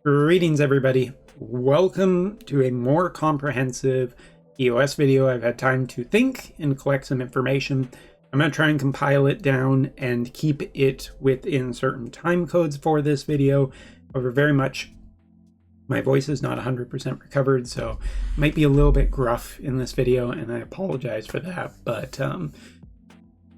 Greetings everybody, welcome to a more comprehensive EOS video. I've had time to think and collect some information. I'm going to try and compile it down and keep it within certain time codes for this video. However, very much my voice is not 100% recovered, so it might be a little bit gruff in this video, and I apologize for that, but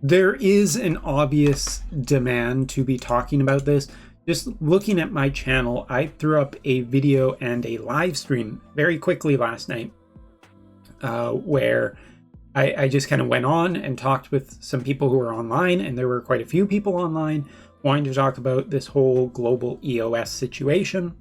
there is an obvious demand to be talking about this. Just looking at my channel, I threw up a video and a live stream very quickly last night where I just kind of went on and talked with some people who were online, and there were quite a few people online wanting to talk about this whole global EOS situation.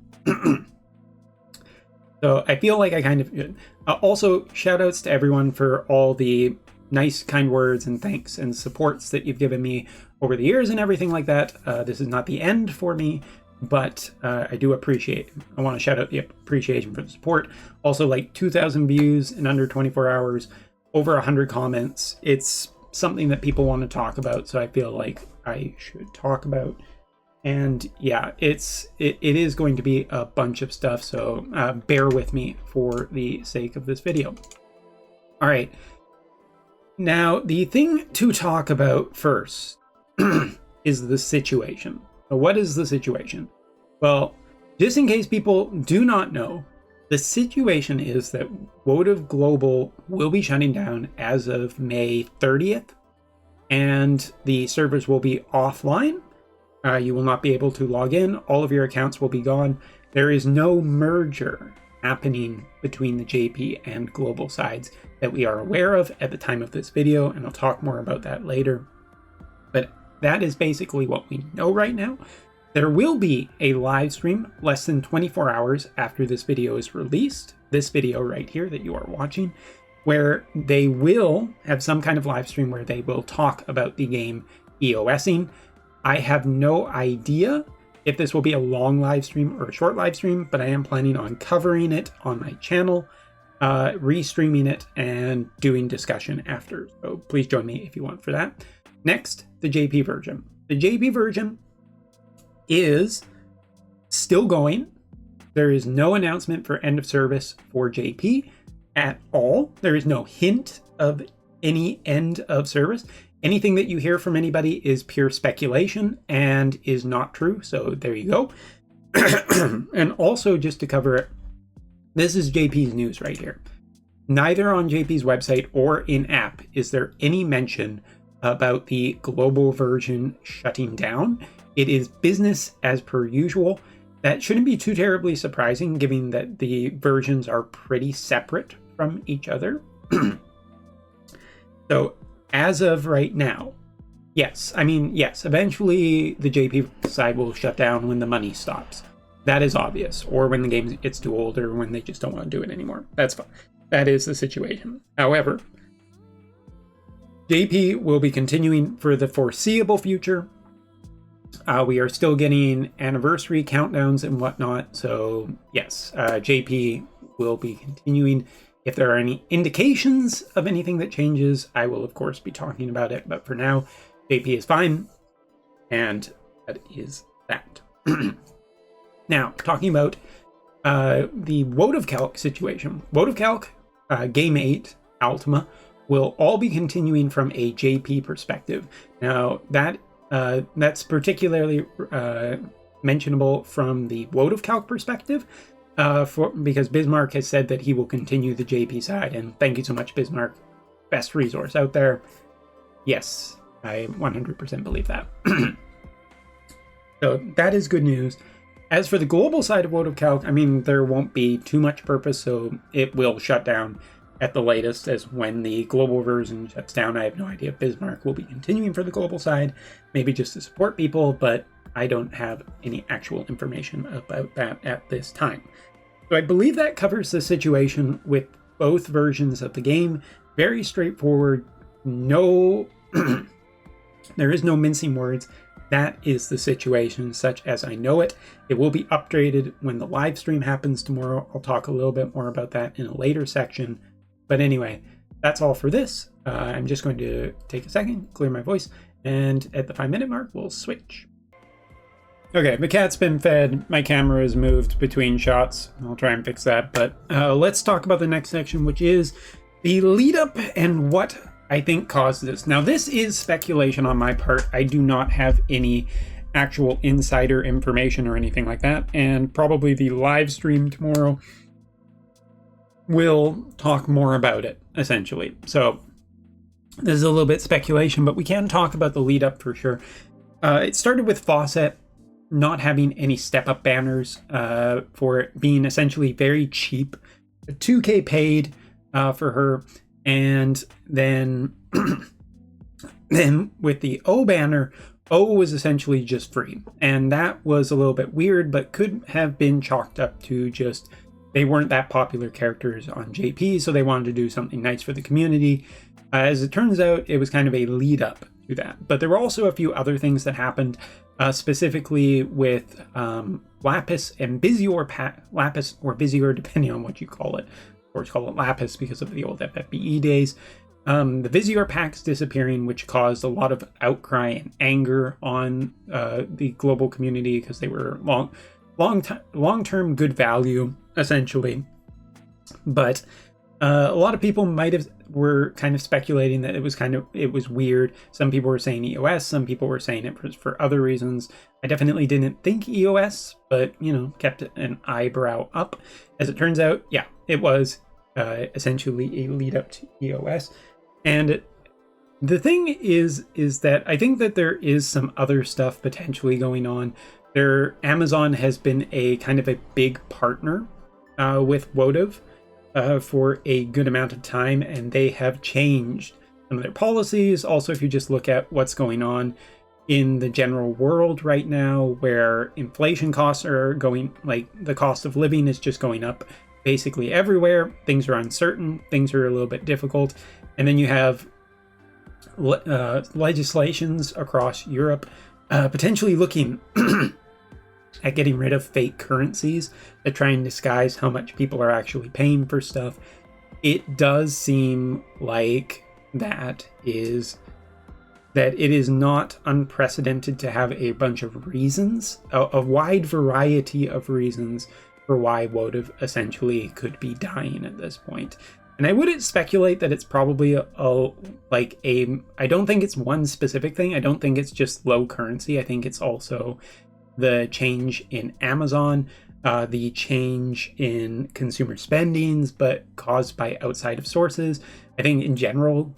So I feel like I kind of... also, shout outs to everyone for all the nice, kind words and thanks and supports that you've given me over the years and everything like that. This is not the end for me, but I do appreciate it. I want to shout out the appreciation for the support. Also, like 2,000 views in under 24 hours, over 100 comments. It's something that people want to talk about, so I feel like I should talk about. And yeah, it is going to be a bunch of stuff, so bear with me for the sake of this video. All right. Now, the thing to talk about first is the situation. So what is the situation? Well, just in case people do not know, the situation is that Wotv Global will be shutting down as of May 30th, and the servers will be offline. You will not be able to log in. All of your accounts will be gone. There is no merger happening between the JP and global sides that we are aware of at the time of this video, and I'll talk more about that later. But that is basically what we know right now. There will be a live stream less than 24 hours after this video is released, this video right here that you are watching, where they will have some kind of live stream where they will talk about the game EOSing. I have no idea if this will be a long live stream or a short live stream, but I am planning on covering it on my channel, restreaming it, and doing discussion after. So please join me if you want for that. Next, the JP version. The JP version is still going. There is no announcement for end of service for JP at all. There is no hint of any end of service. Anything that you hear from anybody is pure speculation and is not true. So there you go. And also, just to cover it, this is JP's news right here. Neither on JP's website or in-app is there any mention about the global version shutting down. It is business as per usual. That shouldn't be too terribly surprising, given that the versions are pretty separate from each other. So, as of right now, yes, eventually the JP side will shut down when the money stops. That is obvious, or when the game gets too old, or when they just don't want to do it anymore. That's fine. That is the situation. However, JP will be continuing for the foreseeable future. We are still getting anniversary countdowns and whatnot, so yes, JP will be continuing. If there are any indications of anything that changes, I will, of course, be talking about it. But for now, JP is fine. And that is that. Now, talking about the Wotv Calc situation. Wotv Calc, Game 8, Ultima, will all be continuing from a JP perspective. Now, that's particularly mentionable from the Wotv Calc perspective. Because Bismarck has said that he will continue the JP side, and thank you so much, Bismarck. Best resource out there. Yes, I 100% believe that. So that is good news. As for the global side of Wotv Calc, there won't be too much purpose, so it will shut down at the latest as when the global version shuts down. I have no idea if Bismarck will be continuing for the global side, maybe just to support people, but I don't have any actual information about that at this time. So I believe that covers the situation with both versions of the game. Very straightforward. No, there is no mincing words. That is the situation, such as I know it. It will be updated when the live stream happens tomorrow. I'll talk a little bit more about that in a later section. But anyway, that's all for this. I'm just going to take a second, clear my voice, and at the 5-minute mark, we'll switch. Okay, the cat's been fed. My camera is moved between shots. I'll try and fix that. But let's talk about the next section, which is the lead up and what I think caused this. Now, this is speculation on my part. I do not have any actual insider information or anything like that. And probably the live stream tomorrow will talk more about it, essentially. So this is a little bit speculation, but we can talk about the lead up for sure. It started with Fawcett not having any step-up banners, for it being essentially very cheap. 2K paid for her, and then then with the O banner, O was essentially just free, and that was a little bit weird, but could have been chalked up to just they weren't that popular characters on JP, so they wanted to do something nice for the community. As it turns out, it was kind of a lead up to that, but there were also a few other things that happened. Specifically with Lapis and Vizior Lapis or Vizior, depending on what you call it. Of course, call it Lapis because of the old FFBE days. The Vizior packs disappearing, which caused a lot of outcry and anger on the global community because they were long-term good value, essentially. But a lot of people were kind of speculating that it was weird. Some people were saying EOS, some people were saying it was for other reasons. I definitely didn't think EOS, but kept an eyebrow up. As it turns out, yeah, it was essentially a lead up to EOS. And the thing is that I think that there is some other stuff potentially going on. Amazon has been a kind of a big partner with Wotv for a good amount of time, and they have changed some of their policies. Also, if you just look at what's going on in the general world right now, where inflation costs are going, like the cost of living is just going up basically everywhere. Things are uncertain, things are a little bit difficult. And then you have legislations across Europe potentially looking at getting rid of fake currencies that try and disguise how much people are actually paying for stuff. It does seem like it is not unprecedented to have a bunch of reasons, a wide variety of reasons for why Wotv essentially could be dying at this point. And I wouldn't speculate that it's probably I don't think it's one specific thing. I don't think it's just low currency. I think it's also the change in Amazon, the change in consumer spendings, but caused by outside of sources. I think in general, the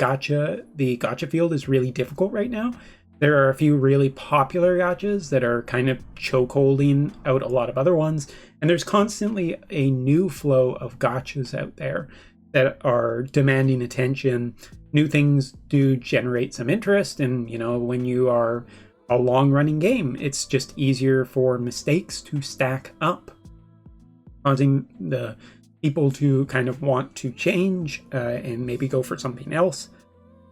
gacha field is really difficult right now. There are a few really popular gachas that are kind of chokeholding out a lot of other ones. And there's constantly a new flow of gachas out there that are demanding attention. New things do generate some interest. And, when you are a long-running game, it's just easier for mistakes to stack up, causing the people to kind of want to change and maybe go for something else.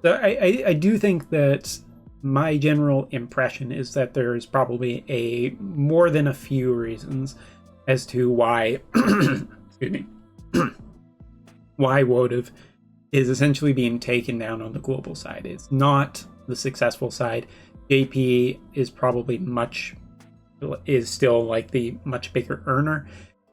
So I do think that my general impression is that there's probably more than a few reasons as to why excuse me why Wotv is essentially being taken down on the global side. It's not the successful side. JP is probably still like the much bigger earner.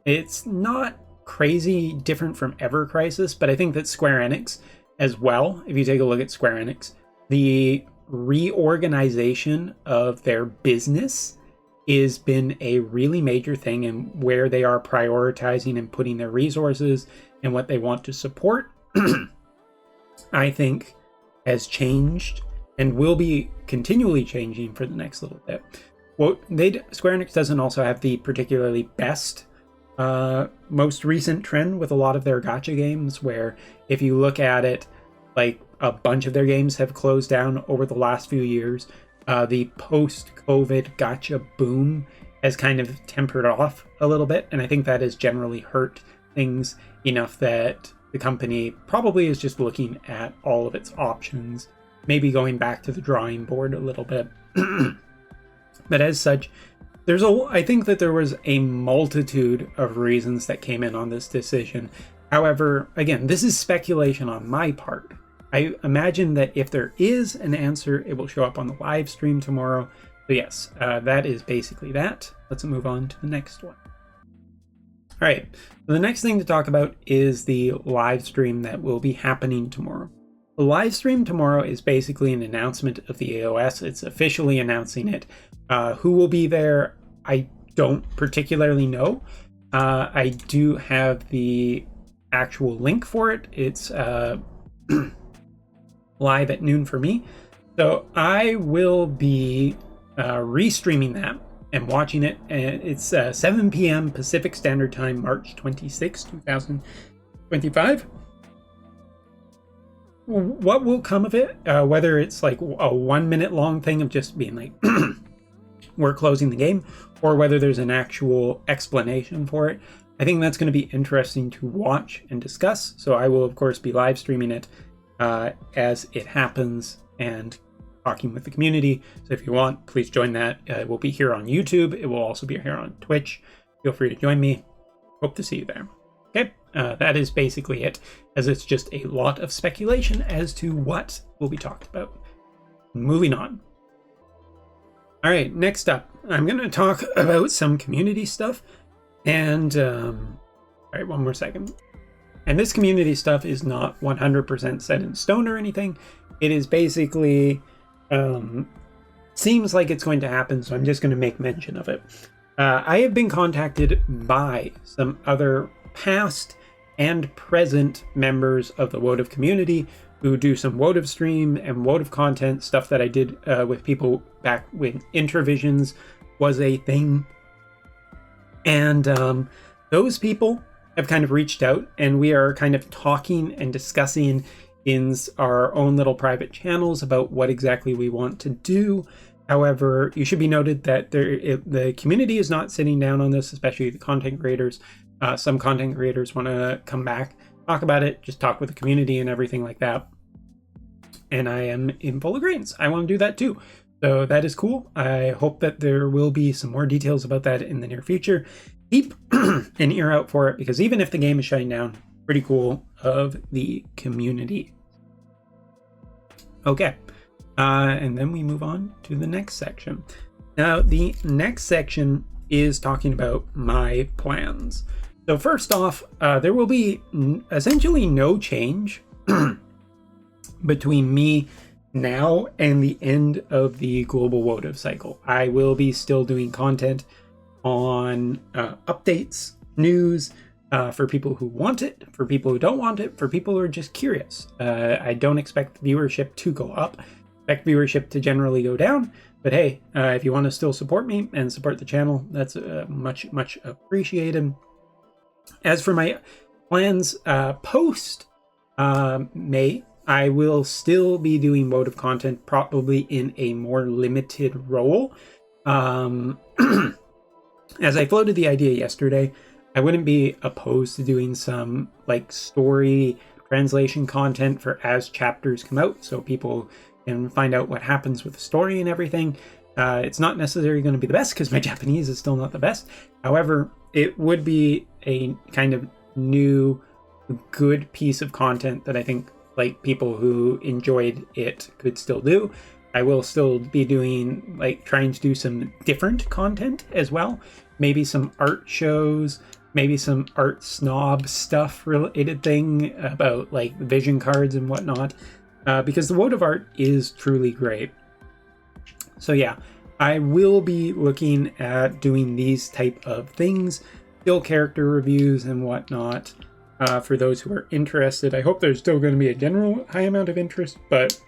It's not crazy different from Ever Crisis, but I think that Square Enix as well, if you take a look at Square Enix, the reorganization of their business has been a really major thing, and where they are prioritizing and putting their resources and what they want to support, I think has changed and will be continually changing for the next little bit. Well, Square Enix doesn't also have the particularly best most recent trend with a lot of their gacha games, where if you look at it, like a bunch of their games have closed down over the last few years. The post-COVID gacha boom has kind of tempered off a little bit, and I think that has generally hurt things enough that the company probably is just looking at all of its options, maybe going back to the drawing board a little bit. But as such, I think that there was a multitude of reasons that came in on this decision. However, again, this is speculation on my part. I imagine that if there is an answer, it will show up on the live stream tomorrow. So yes, that is basically that. Let's move on to the next one. All right, so the next thing to talk about is the live stream that will be happening tomorrow. The live stream tomorrow is basically an announcement of the EOS. It's officially announcing it. Who will be there, I don't particularly know. I do have the actual link for it. It's live at noon for me. So I will be restreaming that and watching it. And it's 7 p.m. Pacific Standard Time, March 26, 2025. What will come of it, whether it's like a 1 minute long thing of just being like, we're closing the game, or whether there's an actual explanation for it, I think that's going to be interesting to watch and discuss. So I will, of course, be live streaming it as it happens and talking with the community. So if you want, please join that. It will be here on YouTube. It will also be here on Twitch. Feel free to join me. Hope to see you there. Okay, that is basically it, as it's just a lot of speculation as to what will be talked about. Moving on. All right, next up, I'm going to talk about some community stuff. And, all right, one more second. And this community stuff is not 100% set in stone or anything. It is basically, seems like it's going to happen, so I'm just going to make mention of it. I have been contacted by some other past and present members of the Wotv community who do some Wotv stream and Wotv content, stuff that I did with people back when Introvisions was a thing. And those people have kind of reached out, and we are kind of talking and discussing in our own little private channels about what exactly we want to do. However, you should be noted that the community is not sitting down on this, especially the content creators. Some content creators want to come back, talk about it, just talk with the community and everything like that. And I am in full agreement. I want to do that too. So that is cool. I hope that there will be some more details about that in the near future. Keep an ear out for it, because even if the game is shutting down, pretty cool of the community. Okay. And then we move on to the next section. Now, the next section is talking about my plans. So first off, there will be essentially no change between me now and the end of the global Wotv cycle. I will be still doing content on updates, news, for people who want it, for people who don't want it, for people who are just curious. I don't expect viewership to go up. Expect viewership to generally go down. But hey, if you want to still support me and support the channel, that's much, much appreciated. As for my plans post May, I will still be doing Wotv content, probably in a more limited role. As I floated the idea yesterday, I wouldn't be opposed to doing some like story translation content for as chapters come out, so people can find out what happens with the story and everything. It's not necessarily going to be the best, because my Japanese is still not the best. However, it would be a kind of new, good piece of content that I think like people who enjoyed it could still do. I will still be doing, like, trying to do some different content as well. Maybe some art shows, maybe some art snob stuff related thing about like vision cards and whatnot. Because the Wotv art is truly great. So yeah, I will be looking at doing these type of things, still character reviews and whatnot, for those who are interested. I hope there's still going to be a general high amount of interest, but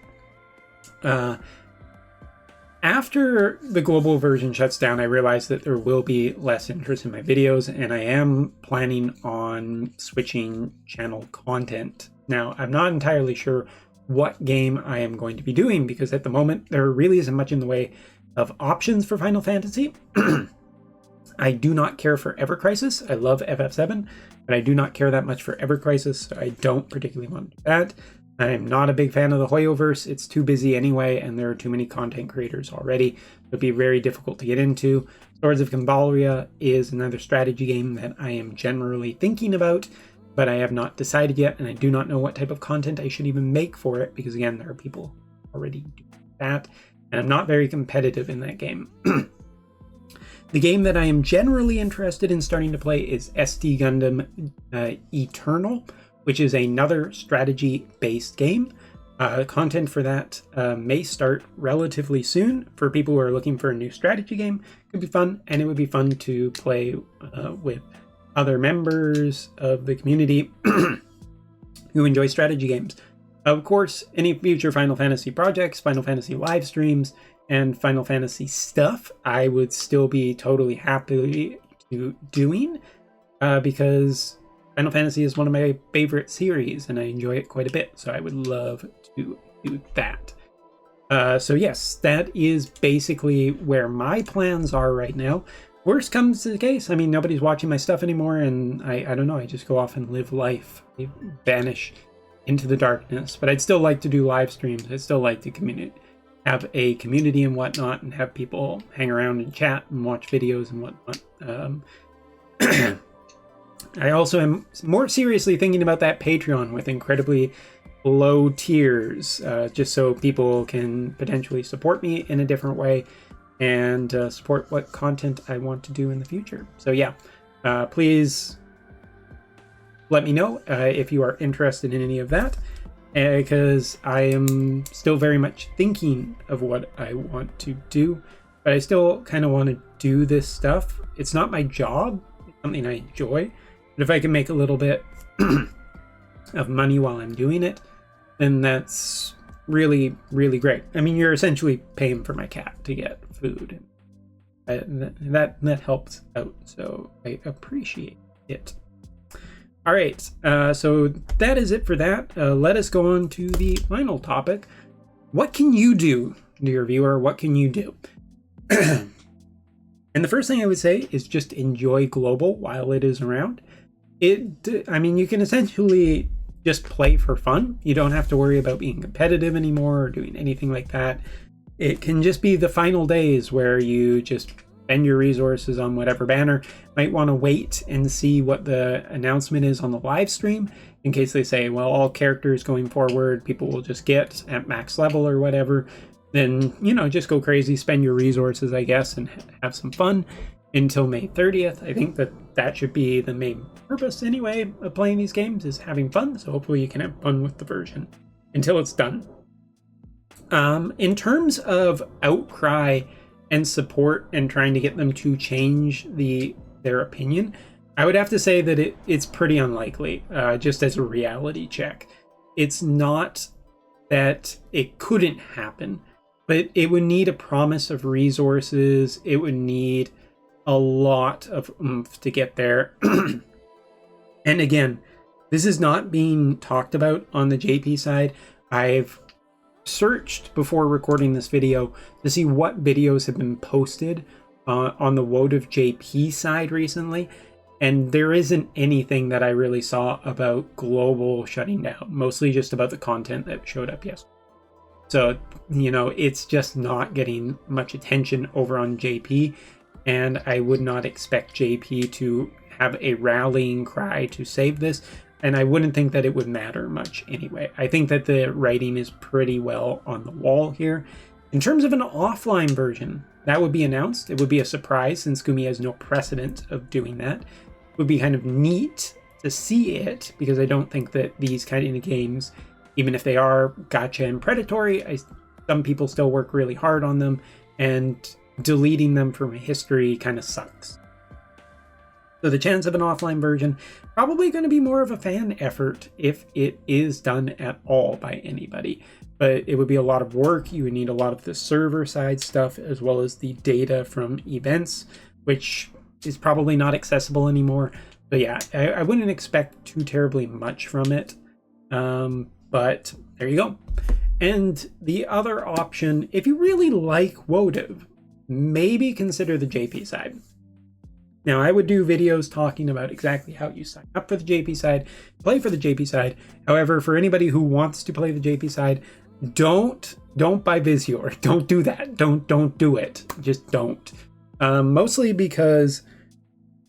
after the global version shuts down, I realized that there will be less interest in my videos, and I am planning on switching channel content. Now, I'm not entirely sure what game I am going to be doing, because at the moment there really isn't much in the way of options for Final Fantasy. I do not care for Ever Crisis. I love FF7, but I do not care that much for Ever Crisis, so I don't particularly want to do that. I am not a big fan of the Hoyoverse. It's too busy anyway, and there are too many content creators already. It would be very difficult to get into. Swords of Cambalia is another strategy game that I am generally thinking about, but I have not decided yet, and I do not know what type of content I should even make for it, because again, there are people already doing that. and I'm not very competitive in that game. The game that I am generally interested in starting to play is SD Gundam Eternal, which is another strategy-based game. Content for that may start relatively soon. For people who are looking for a new strategy game, it could be fun, and it would be fun to play with other members of the community who enjoy strategy games. Of course, any future Final Fantasy projects, Final Fantasy live streams, and Final Fantasy stuff, I would still be totally happy to doing, because Final Fantasy is one of my favorite series, and I enjoy it quite a bit, so I would love to do that. So yes, that is basically where my plans are right now. Worst comes to the case, I mean, nobody's watching my stuff anymore, and I don't know, I just go off and live life. I vanish into the darkness. But I'd still like to do live streams. I'd still like to have a community and whatnot, and have people hang around and chat and watch videos and whatnot. I also am more seriously thinking about that Patreon with incredibly low tiers, just so people can potentially support me in a different way and support what content I want to do in the future. So yeah, please let me know if you are interested in any of that, because I am still very much thinking of what I want to do, but I still kind of want to do this stuff. It's not my job, it's something I enjoy, but if I can make a little bit of money while I'm doing it, then that's really, really great. I mean, you're essentially paying for my cat to get food. That helps out, so I appreciate it. All right, so that is it for that. Let us go on to the final topic. What can you do, dear viewer? What can you do? And the first thing I would say is just enjoy Global while it is around. I mean, you can essentially just play for fun. You don't have to worry about being competitive anymore or doing anything like that. It can just be the final days where you just spend your resources on whatever banner. Might want to wait and see what the announcement is on the live stream, in case they say, well, all characters going forward, people will just get at max level or whatever. Then, you know, just go crazy, spend your resources, I guess, and have some fun until May 30th. I think that should be the main purpose anyway of playing these games, is having fun. So hopefully you can have fun with the version until it's done. In terms of outcry and support and trying to get them to change their opinion, I would have to say that it's pretty unlikely, just as a reality check. It's not that it couldn't happen, but it would need a promise of resources. It would need a lot of oomph to get there. And again, this is not being talked about on the JP side. I've searched before recording this video to see what videos have been posted on the Wotv JP side recently, and there isn't anything that I really saw about Global shutting down, mostly just about the content that showed up yesterday. So, you know, it's just not getting much attention over on JP, and I would not expect JP to have a rallying cry to save this. And I wouldn't think that it would matter much anyway. I think that the writing is pretty well on the wall here. In terms of an offline version, that would be announced. It would be a surprise since Gumi has no precedent of doing that. It would be kind of neat to see it, because I don't think that these kind of games, even if they are gacha and predatory, some people still work really hard on them, and deleting them from history kind of sucks. So the chance of an offline version, probably going to be more of a fan effort if it is done at all by anybody. But it would be a lot of work. You would need a lot of the server side stuff, as well as the data from events, which is probably not accessible anymore. But yeah, I wouldn't expect too terribly much from it. But there you go. And the other option, if you really like Wotv, maybe consider the JP side. Now, I would do videos talking about exactly how you sign up for the JP side, play for the JP side. However, for anybody who wants to play the JP side, don't buy Visior. Don't do that. Don't do it. Just don't. Mostly because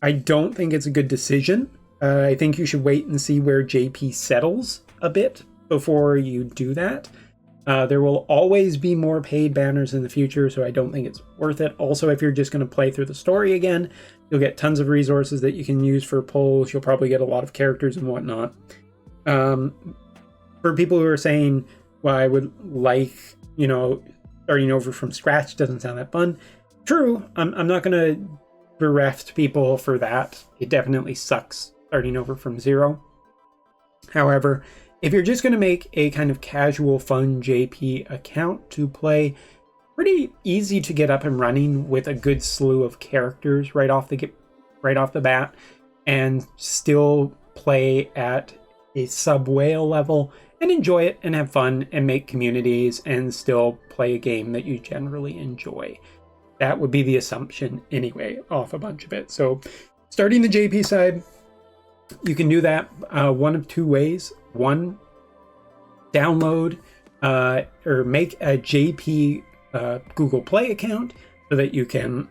I don't think it's a good decision. I think you should wait and see where JP settles a bit before you do that. There will always be more paid banners in the future, so I don't think it's worth it. Also, if you're just going to play through the story again, you'll get tons of resources that you can use for pulls. You'll probably get a lot of characters and whatnot. For people who are saying, well, I would like, you know, starting over from scratch doesn't sound that fun. True, I'm not going to bereft people for that. It definitely sucks starting over from zero. However, if you're just going to make a kind of casual, fun JP account to play, pretty easy to get up and running with a good slew of characters right off the bat, and still play at a sub-whale level and enjoy it and have fun and make communities and still play a game that you generally enjoy. That would be the assumption anyway, off a bunch of it. So starting the JP side, you can do that one of two ways. One, download or make a JP Google Play account so that you can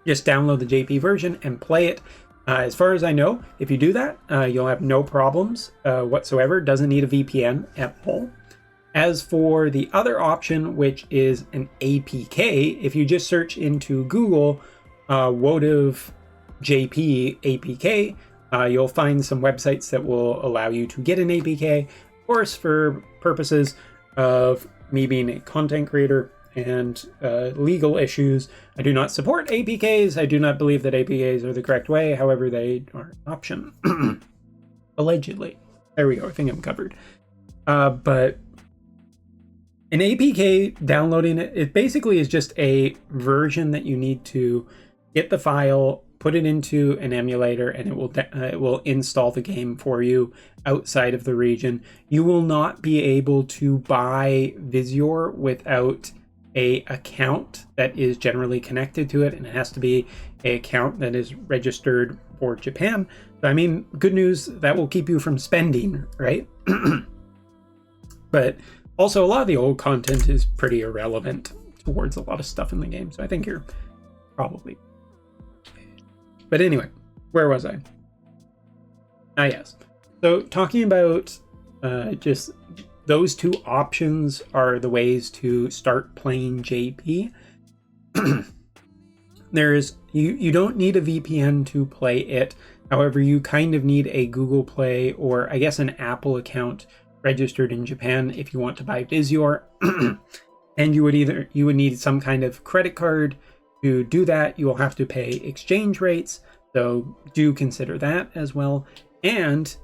just download the JP version and play it. As far as I know, if you do that, you'll have no problems whatsoever. Doesn't need a VPN at all. As for the other option, which is an APK, if you just search into Google Wotv JP APK, you'll find some websites that will allow you to get an APK. Of course, for purposes of me being a content creator and legal issues, I do not support APKs. I do not believe that APKs are the correct way. However, they are an option. Allegedly. There we go. I think I'm covered. But an APK, downloading it basically is just a version that you need to get the file, put it into an emulator, and it will install the game for you outside of the region. You will not be able to buy Visior without a account that is generally connected to it, and it has to be an account that is registered for Japan. So, I mean, good news, that will keep you from spending, right? But also, a lot of the old content is pretty irrelevant towards a lot of stuff in the game, so I think you're probably... But anyway, where was I? Ah, yes. So talking about just those two options are the ways to start playing JP. You don't need a VPN to play it. However, you kind of need a Google Play or I guess an Apple account registered in Japan if you want to buy Visior. And you would need some kind of credit card. To do that, you will have to pay exchange rates, so do consider that as well. And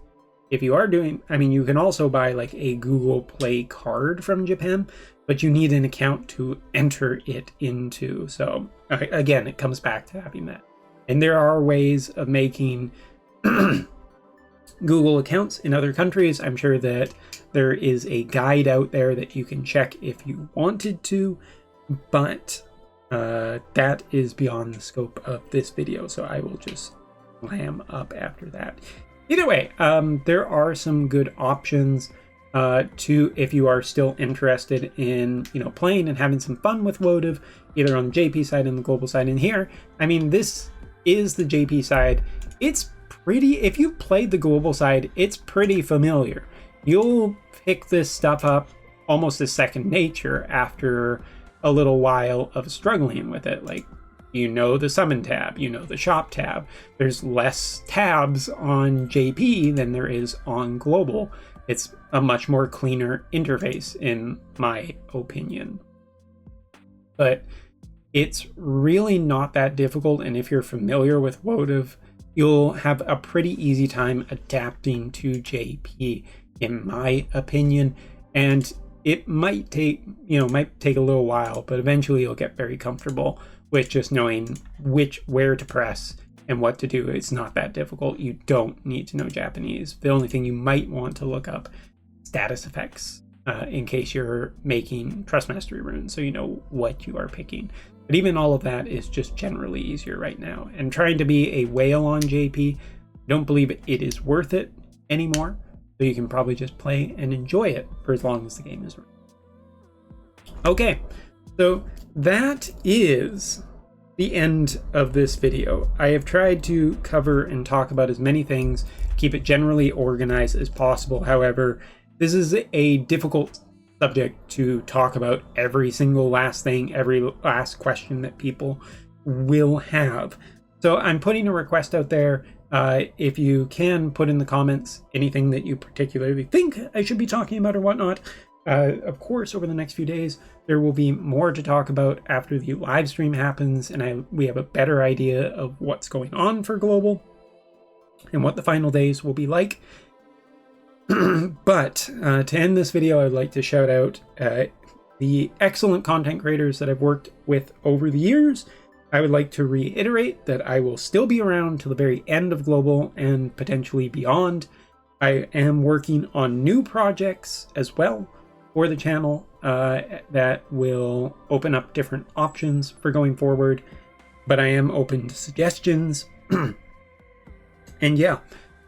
if you are doing, I mean, you can also buy like a Google Play card from Japan, but you need an account to enter it into. So again, it comes back to having that. And there are ways of making Google accounts in other countries. I'm sure that there is a guide out there that you can check if you wanted to, but that is beyond the scope of this video, so I will just slam up after that. Either way, there are some good options if you are still interested in playing and having some fun with Wotv, either on the JP side and the global side. And here, I mean, this is the JP side. It's pretty, if you played the global side, it's pretty familiar. You'll pick this stuff up almost as second nature after a little while of struggling with it. Like, the summon tab, the shop tab. There's less tabs on JP than there is on global. It's a much more cleaner interface in my opinion. But it's really not that difficult, and if you're familiar with Wotv, you'll have a pretty easy time adapting to JP, in my opinion. And it might take a little while, but eventually you'll get very comfortable with just knowing where to press and what to do. It's not that difficult. You don't need to know Japanese. The only thing you might want to look up status effects in case you're making Trust Mastery runes, so you know what you are picking. But even all of that is just generally easier right now. And trying to be a whale on JP, I don't believe it is worth it anymore. So you can probably just play and enjoy it for as long as the game is running. Okay, so that is the end of this video. I have tried to cover and talk about as many things, keep it generally organized as possible. However, this is a difficult subject to talk about every single last thing, every last question that people will have. So I'm putting a request out there. If you can put in the comments anything that you particularly think I should be talking about or whatnot. Of course, over the next few days, there will be more to talk about after the live stream happens, and we have a better idea of what's going on for Global and what the final days will be like. But to end this video, I'd like to shout out the excellent content creators that I've worked with over the years. I would like to reiterate that I will still be around till the very end of Global and potentially beyond. I am working on new projects as well for the channel that will open up different options for going forward, but I am open to suggestions. And yeah,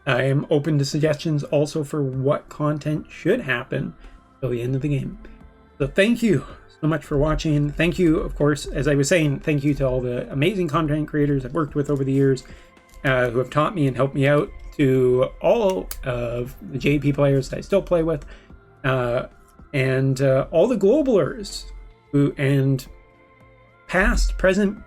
I am open to suggestions also for what content should happen till the end of the game. So thank you so much for watching. Thank you, of course, as I was saying, thank you to all the amazing content creators I've worked with over the years who have taught me and helped me out, to all of the JP players that I still play with, and all the globalers who, and past, present,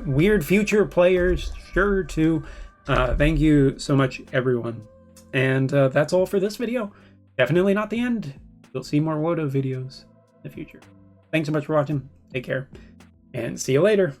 weird future players, sure, too. Thank you so much, everyone. And that's all for this video. Definitely not the end. You'll see more Wotv videos in the future. Thanks so much for watching. Take care, and see you later.